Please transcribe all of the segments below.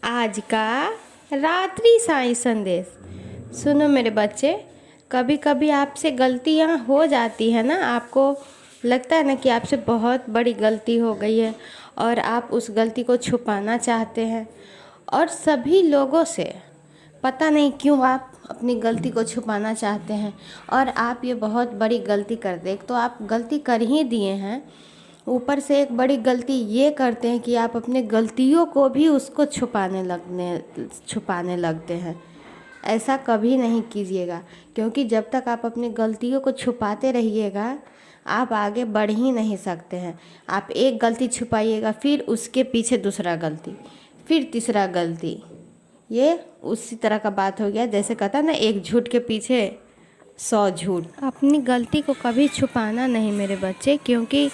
आज का रात्रि साई संदेश। सुनो मेरे बच्चे, कभी कभी आपसे गलतियाँ हो जाती है ना। आपको लगता है ना कि आपसे बहुत बड़ी गलती हो गई है और आप उस गलती को छुपाना चाहते हैं, और सभी लोगों से पता नहीं क्यों आप अपनी गलती को छुपाना चाहते हैं, और आप ये बहुत बड़ी गलती कर दे। एक तो आप गलती कर ही दिए हैं, ऊपर से एक बड़ी गलती ये करते हैं कि आप अपने गलतियों को भी उसको छुपाने लगते हैं। ऐसा कभी नहीं कीजिएगा, क्योंकि जब तक आप अपनी गलतियों को छुपाते रहिएगा आप आगे बढ़ ही नहीं सकते हैं। आप एक गलती छुपाइएगा, फिर उसके पीछे दूसरा गलती, फिर तीसरा गलती। ये उसी तरह का बात हो गया, जैसे कहता है ना, एक झूठ के पीछे 100 झूठ। अपनी गलती को कभी छुपाना नहीं मेरे बच्चे, क्योंकि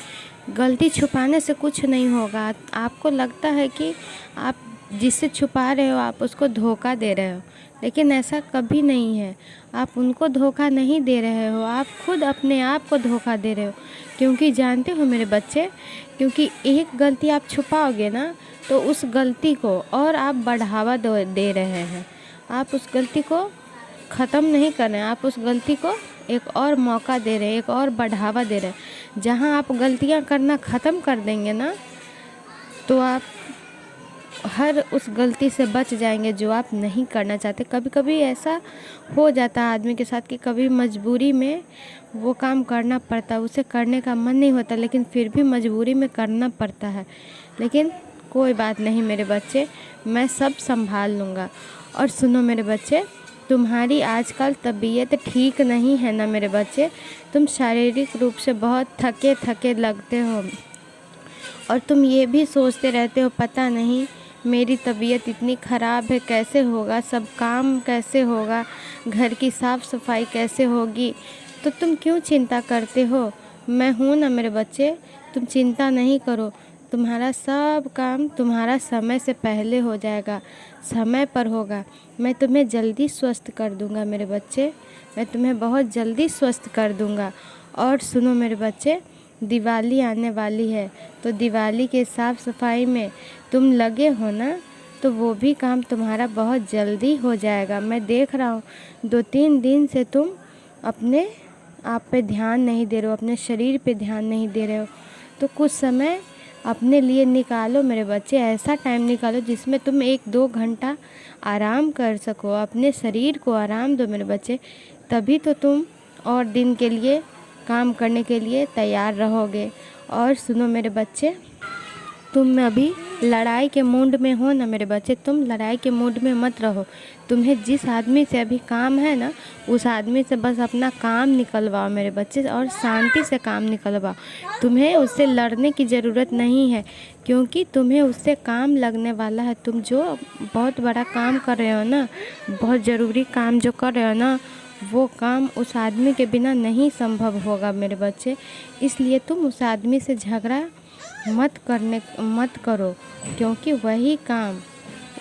गलती छुपाने से कुछ नहीं होगा। आपको लगता है कि आप जिससे छुपा रहे हो आप उसको धोखा दे रहे हो, लेकिन ऐसा कभी नहीं है। आप उनको धोखा नहीं दे रहे हो, आप खुद अपने आप को धोखा दे रहे हो। क्योंकि जानते हो मेरे बच्चे, क्योंकि एक गलती आप छुपाओगे ना तो उस गलती को और आप बढ़ावा दे रहे हैं। आप उस गलती को ख़त्म नहीं कर रहे हैं, आप उस गलती को एक और मौका दे रहे हैं, एक और बढ़ावा दे रहे हैं। जहाँ आप गलतियाँ करना ख़त्म कर देंगे ना, तो आप हर उस गलती से बच जाएंगे जो आप नहीं करना चाहते। कभी कभी ऐसा हो जाता है आदमी के साथ कि कभी मजबूरी में वो काम करना पड़ता है, उसे करने का मन नहीं होता, लेकिन फिर भी मजबूरी में करना पड़ता है। लेकिन कोई बात नहीं मेरे बच्चे, मैं सब संभाल लूँगा। और सुनो मेरे बच्चे, तुम्हारी आजकल तबीयत ठीक नहीं है ना मेरे बच्चे। तुम शारीरिक रूप से बहुत थके थके लगते हो, और तुम ये भी सोचते रहते हो पता नहीं मेरी तबीयत इतनी ख़राब है, कैसे होगा सब काम, कैसे होगा घर की साफ़ सफाई, कैसे होगी। तो तुम क्यों चिंता करते हो? मैं हूँ ना मेरे बच्चे, तुम चिंता नहीं करो। तुम्हारा सब काम तुम्हारा समय से पहले हो जाएगा, समय पर होगा। मैं तुम्हें जल्दी स्वस्थ कर दूंगा मेरे बच्चे, मैं तुम्हें बहुत जल्दी स्वस्थ कर दूंगा। और सुनो मेरे बच्चे, दिवाली आने वाली है, तो दिवाली के साफ़ सफाई में तुम लगे हो ना, तो वो भी काम तुम्हारा बहुत जल्दी हो जाएगा। मैं देख रहा हूँ 2-3 दिन से तुम अपने आप पे ध्यान नहीं दे रहे हो, अपने शरीर पे ध्यान नहीं दे रहे हो। तो कुछ समय अपने लिए निकालो मेरे बच्चे, ऐसा टाइम निकालो जिसमें तुम 1-2 घंटा आराम कर सको, अपने शरीर को आराम दो मेरे बच्चे। तभी तो तुम और दिन के लिए काम करने के लिए तैयार रहोगे। और सुनो मेरे बच्चे, तुम अभी लड़ाई के मूड में हो ना मेरे बच्चे, तुम लड़ाई के मूड में मत रहो। तुम्हें जिस आदमी से अभी काम है ना, उस आदमी से बस अपना काम निकलवाओ मेरे बच्चे, और शांति से काम निकलवाओ। तुम्हें उससे लड़ने की ज़रूरत नहीं है, क्योंकि तुम्हें उससे काम लगने वाला है। तुम जो बहुत बड़ा काम कर रहे हो ना, बहुत ज़रूरी काम जो कर रहे हो ना, वो काम उस आदमी के बिना नहीं संभव होगा मेरे बच्चे। इसलिए तुम उस आदमी से झगड़ा मत करो, क्योंकि वही काम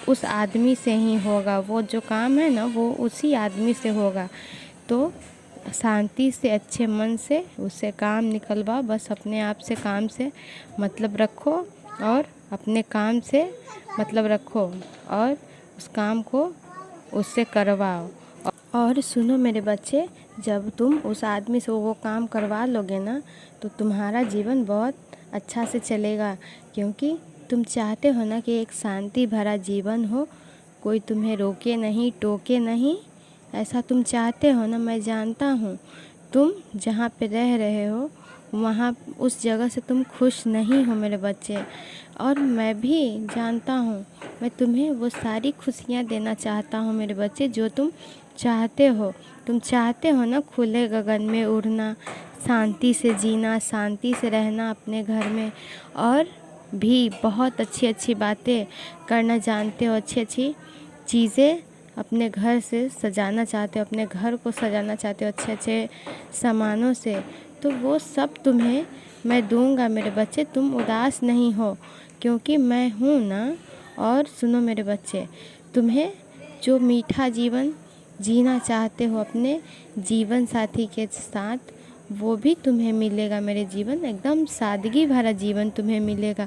उस आदमी से ही होगा। वो जो काम है ना, वो उसी आदमी से होगा। तो शांति से, अच्छे मन से उससे काम निकलवाओ। बस अपने आप से काम से मतलब रखो, और अपने काम से मतलब रखो, और उस काम को उससे करवाओ। और सुनो मेरे बच्चे, जब तुम उस आदमी से वो काम करवा लोगे ना, तो तुम्हारा जीवन बहुत अच्छा से चलेगा। क्योंकि तुम चाहते हो ना कि एक शांति भरा जीवन हो, कोई तुम्हें रोके नहीं, टोके नहीं, ऐसा तुम चाहते हो ना। मैं जानता हूँ तुम जहाँ पे रह रहे हो वहाँ, उस जगह से तुम खुश नहीं हो मेरे बच्चे। और मैं भी जानता हूँ, मैं तुम्हें वो सारी खुशियाँ देना चाहता हूँ मेरे बच्चे जो तुम चाहते हो। तुम चाहते हो ना खुले गगन में उड़ना, शांति से जीना, शांति से रहना अपने घर में, और भी बहुत अच्छी अच्छी बातें करना जानते हो, अच्छी अच्छी चीज़ें अपने घर से सजाना चाहते हो, अपने घर को सजाना चाहते हो अच्छे अच्छे सामानों से। तो वो सब तुम्हें मैं दूंगा मेरे बच्चे, तुम उदास नहीं हो, क्योंकि मैं हूँ ना। और सुनो मेरे बच्चे, तुम्हें जो मीठा जीवन जीना चाहते हो अपने जीवन साथी के साथ, वो भी तुम्हें मिलेगा मेरे जीवन, एकदम सादगी भरा जीवन तुम्हें मिलेगा।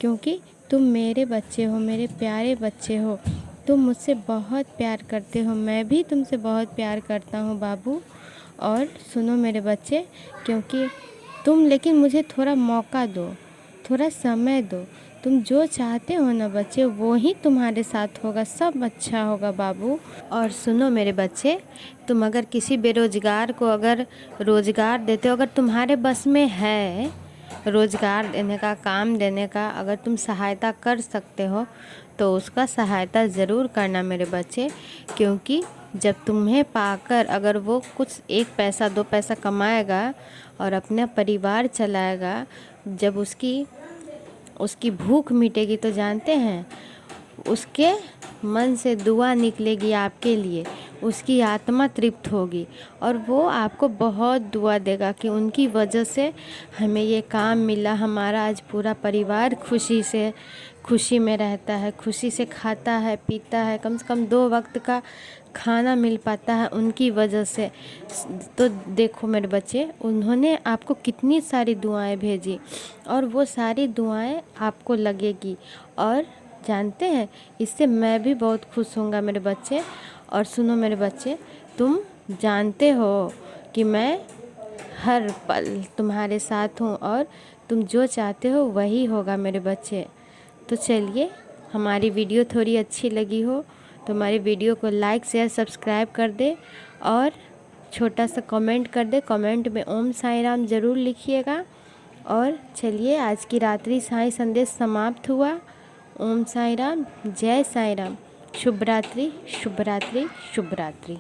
क्योंकि तुम मेरे बच्चे हो, मेरे प्यारे बच्चे हो। तुम मुझसे बहुत प्यार करते हो, मैं भी तुमसे बहुत प्यार करता हूँ बाबू। और सुनो मेरे बच्चे, क्योंकि तुम लेकिन मुझे थोड़ा मौका दो, थोड़ा समय दो। तुम जो चाहते हो ना बच्चे, वो ही तुम्हारे साथ होगा, सब अच्छा होगा बाबू। और सुनो मेरे बच्चे, तुम अगर किसी बेरोजगार को अगर रोजगार देते हो, अगर तुम्हारे बस में है रोजगार देने का, काम देने का, अगर तुम सहायता कर सकते हो तो उसका सहायता ज़रूर करना मेरे बच्चे। क्योंकि जब तुम्हें पाकर अगर वो कुछ 1 पैसा 2 पैसा कमाएगा और अपना परिवार चलाएगा, जब उसकी भूख मिटेगी तो जानते हैं उसके मन से दुआ निकलेगी आपके लिए, उसकी आत्मा तृप्त होगी और वो आपको बहुत दुआ देगा कि उनकी वजह से हमें ये काम मिला, हमारा आज पूरा परिवार खुशी में रहता है, खुशी से खाता है पीता है, कम से कम 2 वक्त का खाना मिल पाता है उनकी वजह से। तो देखो मेरे बच्चे, उन्होंने आपको कितनी सारी दुआएं भेजी और वो सारी दुआएं आपको लगेगी। और जानते हैं, इससे मैं भी बहुत खुश होऊंगा मेरे बच्चे। और सुनो मेरे बच्चे, तुम जानते हो कि मैं हर पल तुम्हारे साथ हूँ और तुम जो चाहते हो वही होगा मेरे बच्चे। तो चलिए, हमारी वीडियो थोड़ी अच्छी लगी हो तो हमारी वीडियो को लाइक शेयर सब्सक्राइब कर दे और छोटा सा कमेंट कर दे। कमेंट में ओम साई राम ज़रूर लिखिएगा। और चलिए, आज की रात्रि साई संदेश समाप्त हुआ। ओम साई राम, जय साई राम, शुभ रात्रि, शुभ रात्रि, शुभ रात्रि।